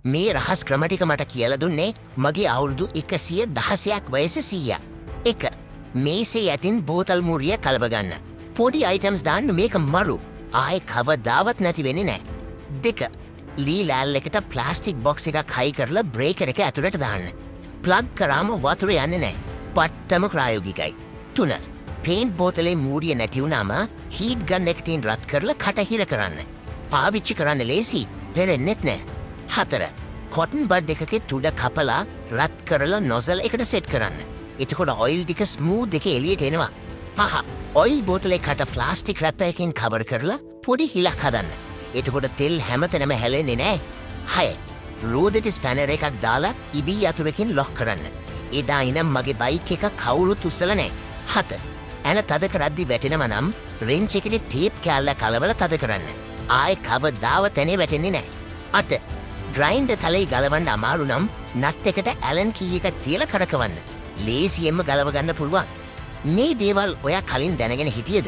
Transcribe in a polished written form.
මේ රහස් ක්‍රම ටික මට කියලා දුන්නේ මගේ අවුරුදු 116ක් වයසේ සීයා. 1. මේසේ යටින් බෝතල් මුරිය කලව ගන්න. පොඩි අයිටම්ස් දාන්න මේක මරු. ආයේ කවදාවත් නැති වෙන්නේ නැහැ. 2. ලී ලෑල් එකට ප්ලාස්ටික් බොක්ස් එකක් හයි කරලා බ්‍රේකර් එක ඇතුළට දාන්න. ප්ලග් කරාම වතුර යන්නේ නැහැ. පට්ටම ප්‍රායෝගිකයි. 3. පේන්ට් බෝතලේ මූරිය නැති වුණාම හීට් ගන් එකකින් රත් කරලා කට හිර කරන්න. පාවිච්චි කරන්න ලේසි. පෙරෙන්නෙත් නැහැ. 4. කොටන් බඩ් එකකේ තුඩ කපලා රත් කරලා නොසල් එකට සෙට් කරන්න. එතකොට ඔයිල් ටික ස්මූත් එකේ එළියට එනවා. 5. ඔයිල් බෝතලේ කට ප්ලාස්ටික් රැප් එකකින් කවර් කරලා පොඩි හිලක් හදන්න. එතකොට තෙල් හැමතැනම හැලෙන්නේ නැහැ. 6. රෝදෙට ස්පැනර් එකක් දාලා ඉබී යතුරකින් ලොක් කරන්න. එදා ඉනම් මගේ බයික් එක කවුරුත් උස්සලා නැහැ. 7. ඇන තද කරද්දි වැටෙනව නම් රෙන්ච් එකේ ටේප් කෑල්ල කලවලා තද කරන්න. ආයේ කවදාවත් ඇනේ වැටෙන්නේ නැහැ. 8. ග්‍රයින්ඩර් තලයි ගලවන්න අමාරු නම් නට් එකට ඇලන් කී එකක් තියලා කරකවන්න. ලේසියෙන්ම ගලව ගන්න පුළුවන්. මේ දේවල් ඔයා කලින් දැනගෙන හිටියද?